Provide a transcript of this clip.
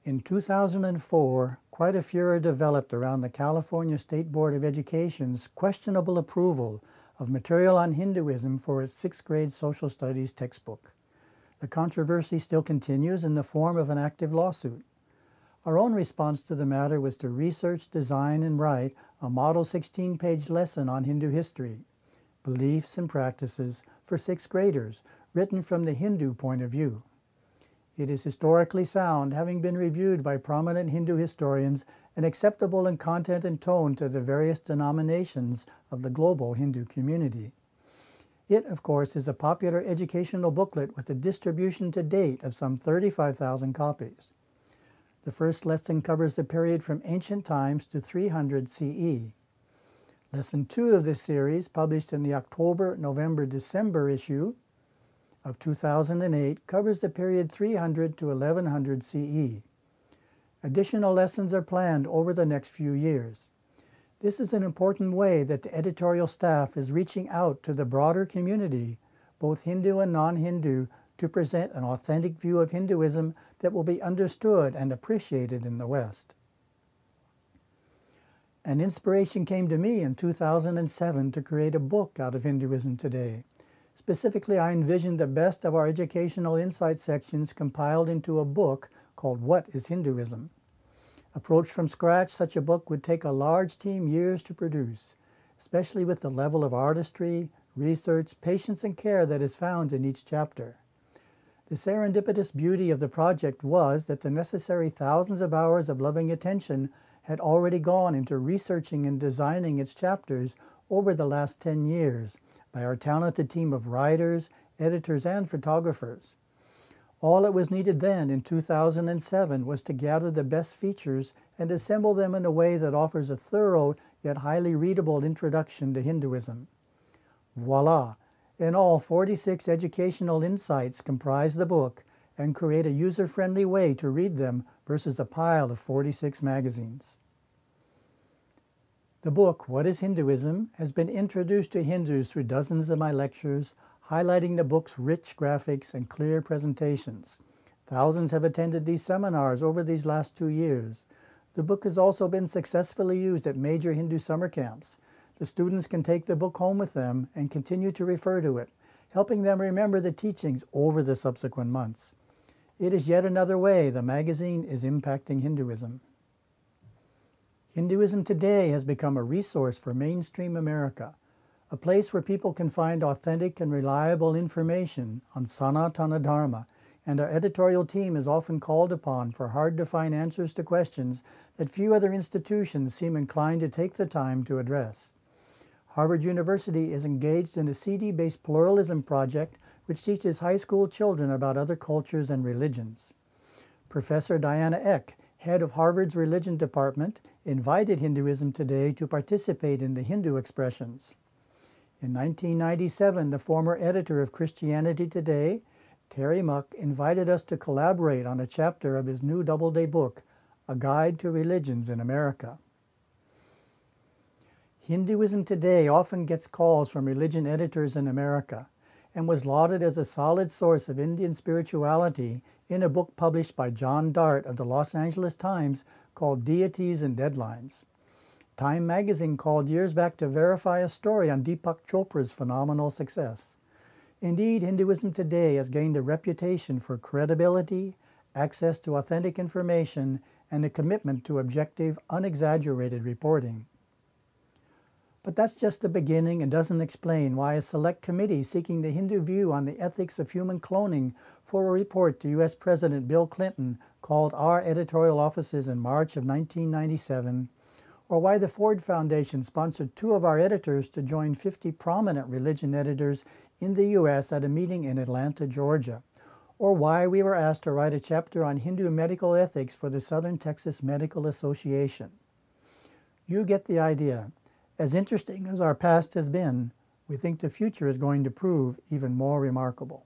In 2004, quite a furor developed around the California State Board of Education's questionable approval of material on Hinduism for its 6th grade social studies textbook. The controversy still continues in the form of an active lawsuit. Our own response to the matter was to research, design, and write a model 16-page lesson on Hindu history, beliefs and practices for 6th graders, written from the Hindu point of view. It is historically sound, having been reviewed by prominent Hindu historians and acceptable in content and tone to the various denominations of the global Hindu community. It, of course, is a popular educational booklet with a distribution to date of some 35,000 copies. The first lesson covers the period from ancient times to 300 CE. Lesson 2 of this series, published in the October, November, December issue of 2008, covers the period 300 to 1100 CE. Additional lessons are planned over the next few years. This is an important way that the editorial staff is reaching out to the broader community, both Hindu and non-Hindu, to present an authentic view of Hinduism that will be understood and appreciated in the West. An inspiration came to me in 2007 to create a book out of Hinduism Today. Specifically, I envisioned the best of our educational insight sections compiled into a book called What is Hinduism? Approached from scratch, such a book would take a large team years to produce, especially with the level of artistry, research, patience, and care that is found in each chapter. The serendipitous beauty of the project was that the necessary thousands of hours of loving attention had already gone into researching and designing its chapters over the last 10 years by our talented team of writers, editors, and photographers. All that was needed then, in 2007, was to gather the best features and assemble them in a way that offers a thorough yet highly readable introduction to Hinduism. Voila! In all, 46 educational insights comprise the book and create a user-friendly way to read them versus a pile of 46 magazines. The book, What is Hinduism?, has been introduced to Hindus through dozens of my lectures, highlighting the book's rich graphics and clear presentations. Thousands have attended these seminars over these last 2 years. The book has also been successfully used at major Hindu summer camps. The students can take the book home with them and continue to refer to it, helping them remember the teachings over the subsequent months. It is yet another way the magazine is impacting Hinduism. Hinduism Today has become a resource for mainstream America, a place where people can find authentic and reliable information on Sanatana Dharma, and our editorial team is often called upon for hard-to-find answers to questions that few other institutions seem inclined to take the time to address. Harvard University is engaged in a CD-based pluralism project which teaches high school children about other cultures and religions. Professor Diana Eck, head of Harvard's Religion Department, invited Hinduism Today to participate in the Hindu expressions. In 1997, the former editor of Christianity Today, Terry Muck, invited us to collaborate on a chapter of his new Doubleday book, A Guide to Religions in America. Hinduism Today often gets calls from religion editors in America and was lauded as a solid source of Indian spirituality in a book published by John Dart of the Los Angeles Times called Deities and Deadlines. Time magazine called years back to verify a story on Deepak Chopra's phenomenal success. Indeed, Hinduism Today has gained a reputation for credibility, access to authentic information, and a commitment to objective, unexaggerated reporting. But that's just the beginning and doesn't explain why a select committee seeking the Hindu view on the ethics of human cloning for a report to U.S. President Bill Clinton called our editorial offices in March of 1997, or why the Ford Foundation sponsored 2 of our editors to join 50 prominent religion editors in the U.S. at a meeting in Atlanta, Georgia, or why we were asked to write a chapter on Hindu medical ethics for the Southern Texas Medical Association. You get the idea. As interesting as our past has been, we think the future is going to prove even more remarkable.